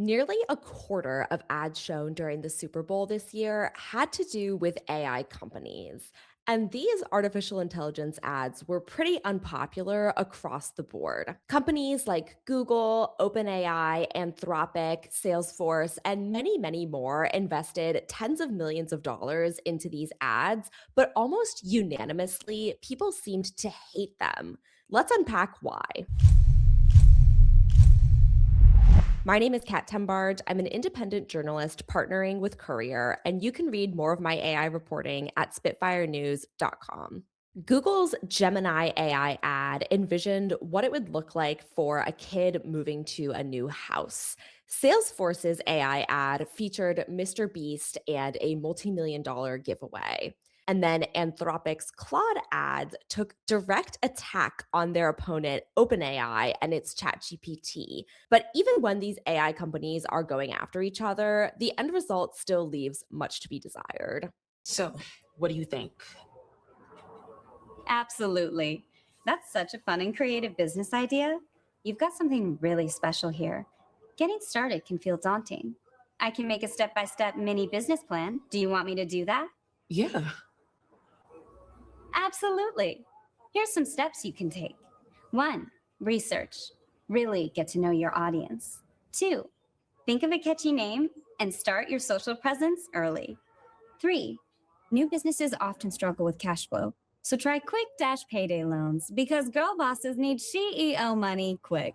Nearly a quarter of ads shown during the Super Bowl this year had to do with AI companies. And these artificial intelligence ads were pretty unpopular across the board. Companies like Google, OpenAI, Anthropic, Salesforce, and many, many more invested tens of millions of dollars into these ads, but almost unanimously, people seemed to hate them. Let's unpack why. My name is Kat Tenbarge. I'm an independent journalist partnering with Courier, and you can read more of my AI reporting at spitfirenews.com. Google's Gemini AI ad envisioned what it would look like for a kid moving to a new house. Salesforce's AI ad featured Mr. Beast and a multi-million dollar giveaway. And then Anthropic's Claude ads took direct attack on their opponent, OpenAI, and its ChatGPT. But even when these AI companies are going after each other, the end result still leaves much to be desired. So, what do you think? Absolutely. That's such a fun and creative business idea. You've got something really special here. Getting started can feel daunting. I can make a step-by-step mini business plan. Do you want me to do that? Yeah. Absolutely. Here's some steps you can take. 1. Research. Really get to know your audience. 2. Think of a catchy name and start your social presence early. 3. New businesses often struggle with cash flow, so try quick dash payday loans because girl bosses need CEO money quick.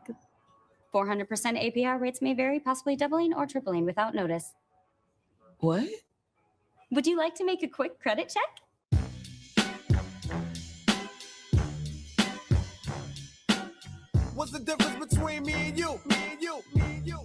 400% APR rates may vary, possibly doubling or tripling without notice. What? Would you like to make a quick credit check? What's the difference between me and you? Me and you, me and you.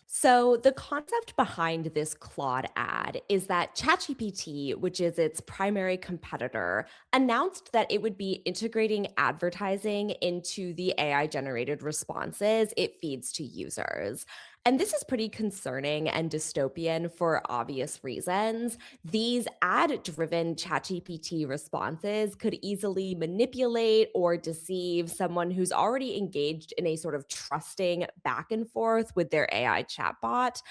So, the concept behind this Claude ad is that ChatGPT, which is its primary competitor, announced that it would be integrating advertising into the AI generated responses it feeds to users. And this is pretty concerning and dystopian for obvious reasons. These ad driven ChatGPT responses could easily manipulate or deceive someone who's already engaged in a sort of trusting back and forth with their AI chatbot.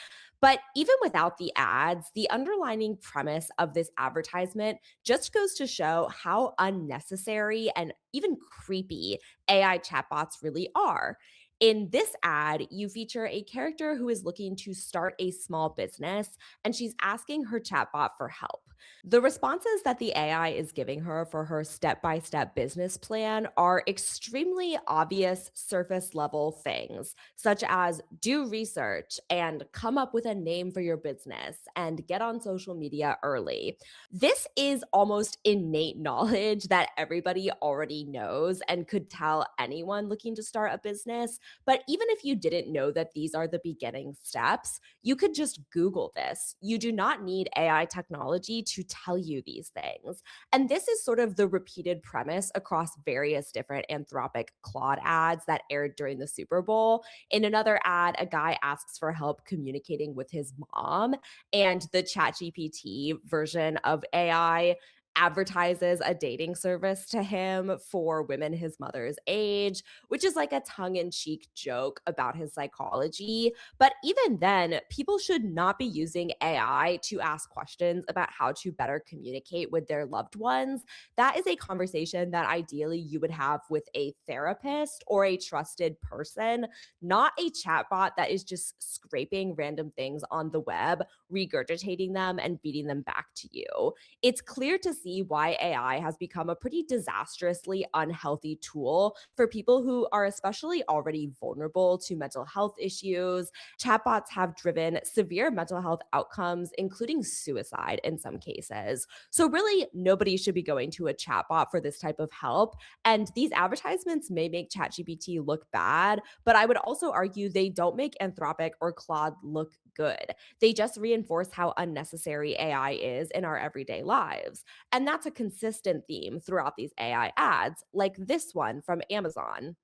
But even without the ads, the underlying premise of this advertisement just goes to show how unnecessary and even creepy AI chatbots really are. In this ad, you feature a character who is looking to start a small business and she's asking her chatbot for help. The responses that the AI is giving her for her step by step business plan are extremely obvious surface level things, such as do research and come up with a name for your business and get on social media early. This is almost innate knowledge that everybody already knows and could tell anyone looking to start a business. But even if you didn't know that these are the beginning steps, you could just Google this. You do not need AI technology to tell you these things. And this is sort of the repeated premise across various different Anthropic Claude ads that aired during the Super Bowl. In another ad, a guy asks for help communicating with his mom, and the ChatGPT version of AI advertises a dating service to him for women his mother's age, which is like a tongue in cheek joke about his psychology. But even then, people should not be using AI to ask questions about how to better communicate with their loved ones. That is a conversation that ideally you would have with a therapist or a trusted person, not a chatbot that is just scraping random things on the web, regurgitating them, and feeding them back to you. It's clear to see why AI has become a pretty disastrously unhealthy tool for people who are especially already vulnerable to mental health issues. Chatbots have driven severe mental health outcomes, including suicide in some cases. So, really, nobody should be going to a chatbot for this type of help. And these advertisements may make ChatGPT look bad, but I would also argue they don't make Anthropic or Claude look good. They just reinforce how unnecessary AI is in our everyday lives. And that's a consistent theme throughout these AI ads, like this one from Amazon.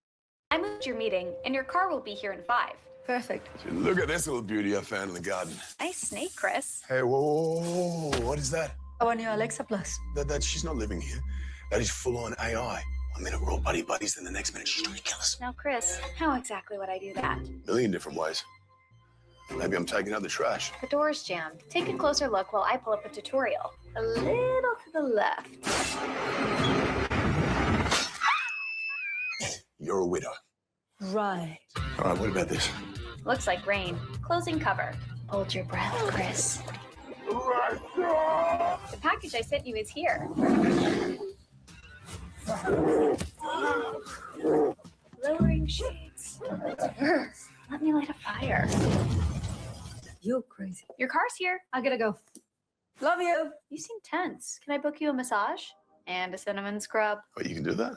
I moved your meeting, and your car will be here in 5. Perfect. Look at this little beauty I found in the garden. Nice snake, Chris. Hey, whoa, whoa, whoa, whoa, what is that? Our new Alexa Plus. That she's not living here. That is full on AI. One minute we're all buddy buddies, then the next minute she's trying to kill us. Now, Chris, how exactly would I do that? A million different ways. Maybe I'm taking out the trash. The door's jammed. Take a closer look while I pull up a tutorial. A little to the left. You're a widow. Right. All right, what about this? Looks like rain. Closing cover. Hold your breath, Chris. The package I sent you is here. Lowering shades. Let me light a fire. You're crazy. Your car's here. I gotta go. Love you. You seem tense. Can I book you a massage? And a cinnamon scrub? Oh, you can do that?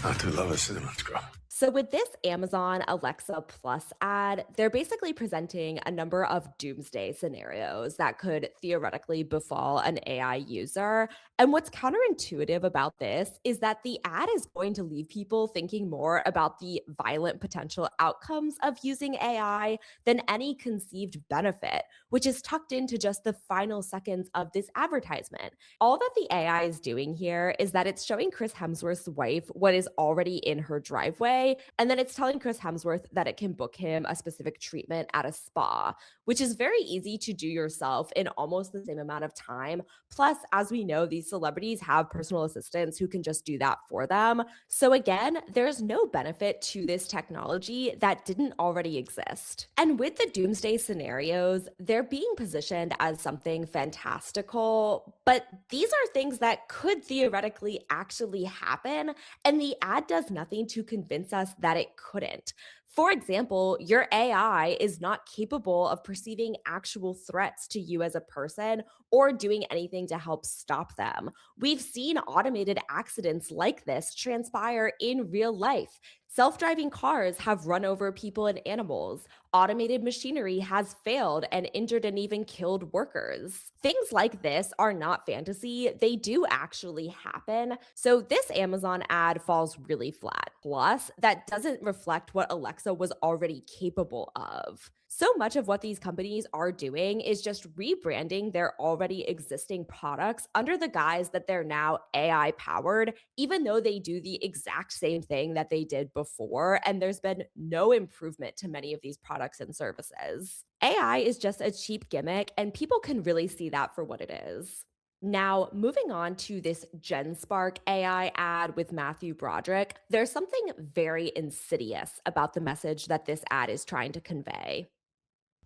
I do love a cinnamon scrub. So with this Amazon Alexa Plus ad, they're basically presenting a number of doomsday scenarios that could theoretically befall an AI user. And what's counterintuitive about this is that the ad is going to leave people thinking more about the violent potential outcomes of using AI than any conceived benefit, which is tucked into just the final seconds of this advertisement. All that the AI is doing here is that it's showing Chris Hemsworth's wife what is already in her driveway, and then it's telling Chris Hemsworth that it can book him a specific treatment at a spa, which is very easy to do yourself in almost the same amount of time. Plus, as we know, these celebrities have personal assistants who can just do that for them. So again, there's no benefit to this technology that didn't already exist. And with the doomsday scenarios, they're being positioned as something fantastical, but these are things that could theoretically actually happen, and the ad does nothing to convince us that it couldn't. For example, your AI is not capable of perceiving actual threats to you as a person or doing anything to help stop them. We've seen automated accidents like this transpire in real life. Self-driving cars have run over people and animals. Automated machinery has failed and injured and even killed workers. Things like this are not fantasy. They do actually happen. So this Amazon ad falls really flat. Plus, that doesn't reflect what Alexa was already capable of. So much of what these companies are doing is just rebranding their already existing products under the guise that they're now AI powered, even though they do the exact same thing that they did before, and there's been no improvement to many of these products and services. AI is just a cheap gimmick, and people can really see that for what it is. Now, moving on to this GenSpark AI ad with Matthew Broderick, there's something very insidious about the message that this ad is trying to convey.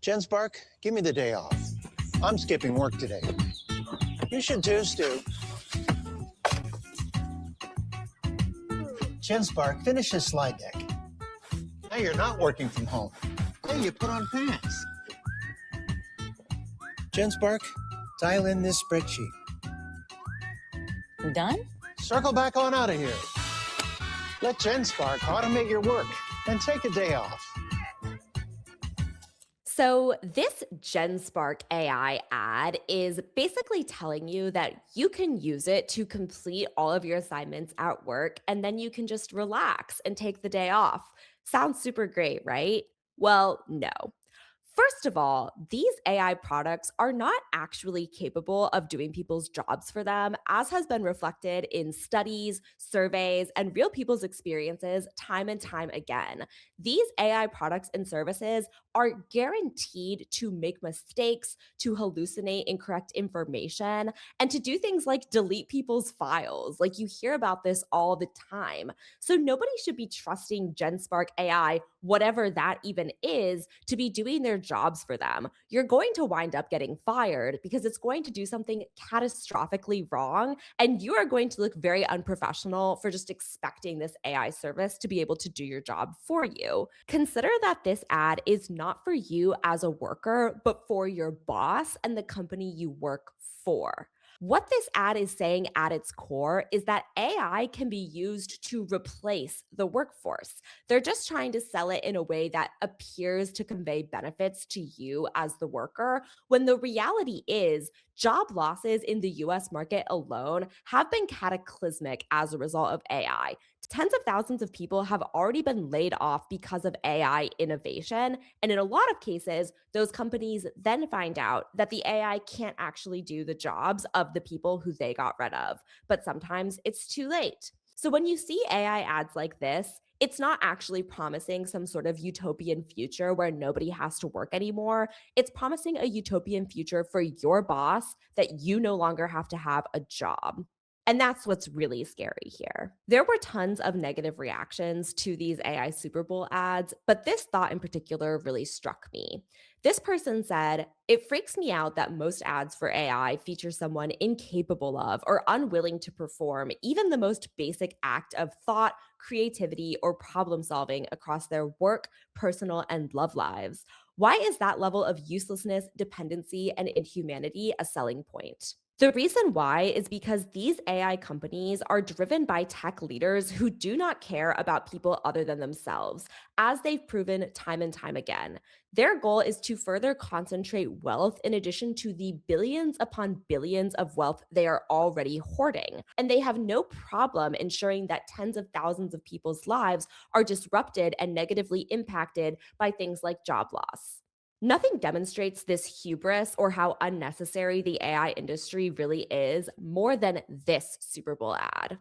GenSpark, give me the day off. I'm skipping work today. You should too, Stu. GenSpark, finish this slide deck. Hey, you're not working from home. Hey, you put on pants. GenSpark, dial in this spreadsheet. Done? Circle back on out of here. Let GenSpark automate your work and take a day off. So this GenSpark AI ad is basically telling you that you can use it to complete all of your assignments at work, and then you can just relax and take the day off. Sounds super great, right? Well, no. First of all, these AI products are not actually capable of doing people's jobs for them, as has been reflected in studies, surveys, and real people's experiences time and time again. These AI products and services are guaranteed to make mistakes, to hallucinate incorrect information, and to do things like delete people's files. Like, you hear about this all the time. So nobody should be trusting GenSpark AI, whatever that even is, to be doing their jobs for them. You're going to wind up getting fired because it's going to do something catastrophically wrong, and you are going to look very unprofessional for just expecting this AI service to be able to do your job for you. Consider that this ad is not for you as a worker, but for your boss and the company you work for. What this ad is saying at its core is that AI can be used to replace the workforce. They're just trying to sell it in a way that appears to convey benefits to you as the worker, when the reality is job losses in the US market alone have been cataclysmic as a result of AI. Tens of thousands of people have already been laid off because of AI innovation. And in a lot of cases, those companies then find out that the AI can't actually do the jobs of the people who they got rid of. But sometimes it's too late. So when you see AI ads like this, it's not actually promising some sort of utopian future where nobody has to work anymore. It's promising a utopian future for your boss that you no longer have to have a job. And that's what's really scary here. There were tons of negative reactions to these AI Super Bowl ads, but this thought in particular really struck me. This person said, "It freaks me out that most ads for AI feature someone incapable of or unwilling to perform even the most basic act of thought, creativity, or problem solving across their work, personal, and love lives. Why is that level of uselessness, dependency, and inhumanity a selling point?" The reason why is because these AI companies are driven by tech leaders who do not care about people other than themselves, as they've proven time and time again. Their goal is to further concentrate wealth in addition to the billions upon billions of wealth they are already hoarding. And they have no problem ensuring that tens of thousands of people's lives are disrupted and negatively impacted by things like job loss. Nothing demonstrates this hubris or how unnecessary the AI industry really is more than this Super Bowl ad.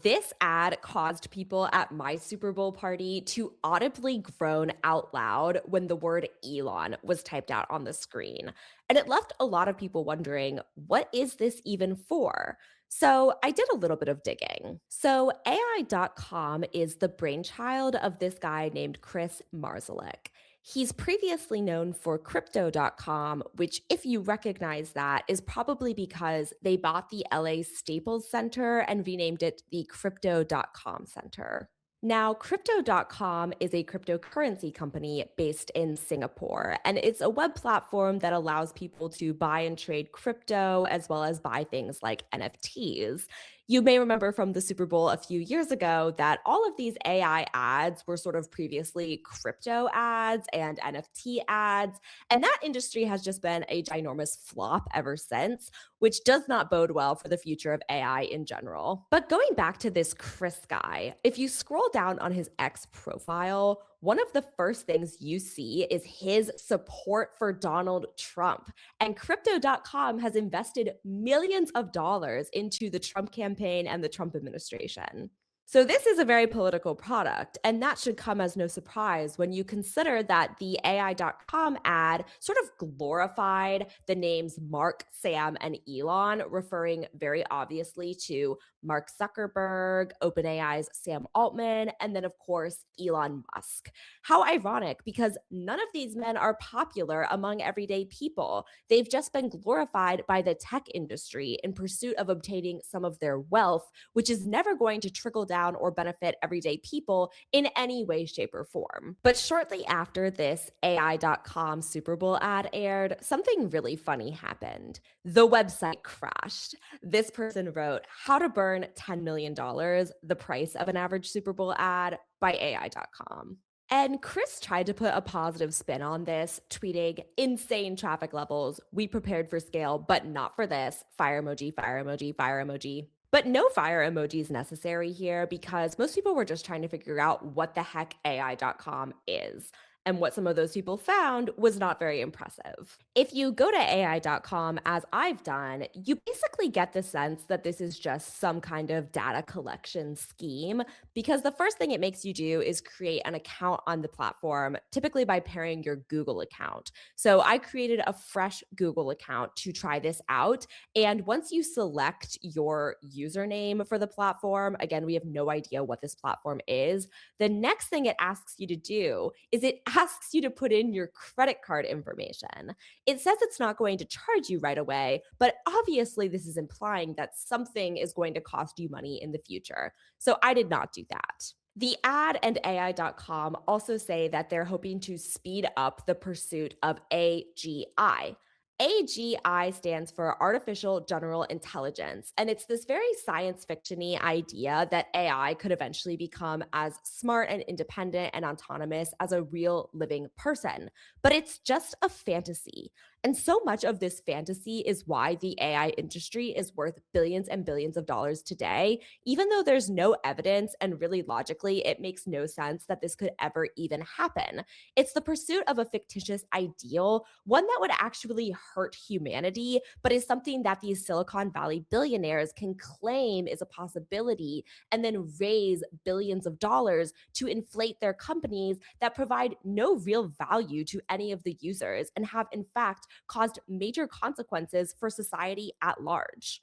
This ad caused people at my Super Bowl party to audibly groan out loud when the word Elon was typed out on the screen. And it left a lot of people wondering, what is this even for? So I did a little bit of digging. So AI.com is the brainchild of this guy named Chris Marszalek. He's previously known for Crypto.com, which, if you recognize that, is probably because they bought the LA Staples Center and renamed it the Crypto.com Center. Now, Crypto.com is a cryptocurrency company based in Singapore, and it's a web platform that allows people to buy and trade crypto as well as buy things like NFTs. You may remember from the Super Bowl a few years ago that all of these AI ads were sort of previously crypto ads and NFT ads, and that industry has just been a ginormous flop ever since, which does not bode well for the future of AI in general. But going back to this Chris guy, if you scroll down on his X profile, one of the first things you see is his support for Donald Trump. And Crypto.com has invested millions of dollars into the Trump campaign and the Trump administration. So, this is a very political product, and that should come as no surprise when you consider that the AI.com ad sort of glorified the names Mark, Sam, and Elon, referring very obviously to Mark Zuckerberg, OpenAI's Sam Altman, and then, of course, Elon Musk. How ironic, because none of these men are popular among everyday people. They've just been glorified by the tech industry in pursuit of obtaining some of their wealth, which is never going to trickle down or benefit everyday people in any way, shape, or form. But shortly after this AI.com Super Bowl ad aired, something really funny happened. The website crashed. This person wrote, "How to burn $10 million, the price of an average Super Bowl ad," by AI.com. And Chris tried to put a positive spin on this, tweeting, "Insane traffic levels. We prepared for scale, but not for this. Fire emoji, fire emoji, fire emoji." But no fire emojis necessary here because most people were just trying to figure out what the heck AI.com is. And what some of those people found was not very impressive. If you go to AI.com, as I've done, you basically get the sense that this is just some kind of data collection scheme because the first thing it makes you do is create an account on the platform, typically by pairing your Google account. So I created a fresh Google account to try this out. And once you select your username for the platform, again, we have no idea what this platform is. The next thing it asks you to do is it asks you to put in your credit card information. It says it's not going to charge you right away, but obviously this is implying that something is going to cost you money in the future. So I did not do that. The ad and AI.com also say that they're hoping to speed up the pursuit of AGI. AGI stands for Artificial General Intelligence, and it's this very science fiction-y idea that AI could eventually become as smart and independent and autonomous as a real living person. But it's just a fantasy. And so much of this fantasy is why the AI industry is worth billions and billions of dollars today, even though there's no evidence and really logically it makes no sense that this could ever even happen. It's the pursuit of a fictitious ideal, one that would actually hurt humanity, but is something that these Silicon Valley billionaires can claim is a possibility and then raise billions of dollars to inflate their companies that provide no real value to any of the users and have, in fact, caused major consequences for society at large.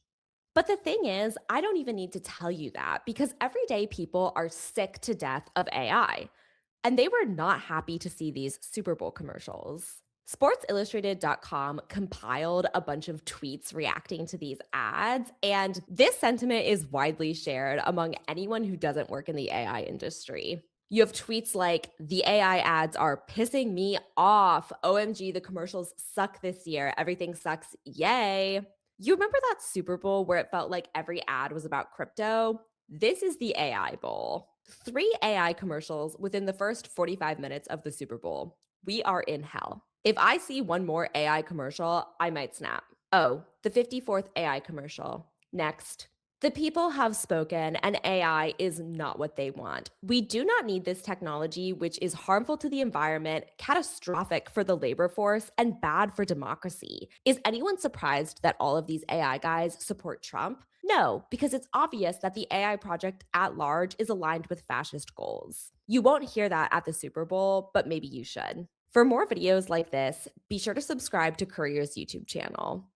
But the thing is, I don't even need to tell you that because everyday people are sick to death of AI. And they were not happy to see these Super Bowl commercials. SportsIllustrated.com compiled a bunch of tweets reacting to these ads, and this sentiment is widely shared among anyone who doesn't work in the AI industry. You have tweets like, the AI ads are pissing me off. OMG, the commercials suck this year. Everything sucks. Yay. You remember that Super Bowl where it felt like every ad was about crypto? This is the AI Bowl. 3 AI commercials within the first 45 minutes of the Super Bowl. We are in hell. If I see one more AI commercial, I might snap. Oh, the 54th AI commercial. Next. The people have spoken, and AI is not what they want. We do not need this technology, which is harmful to the environment, catastrophic for the labor force, and bad for democracy. Is anyone surprised that all of these AI guys support Trump? No, because it's obvious that the AI project at large is aligned with fascist goals. You won't hear that at the Super Bowl, but maybe you should. For more videos like this, be sure to subscribe to Courier's YouTube channel.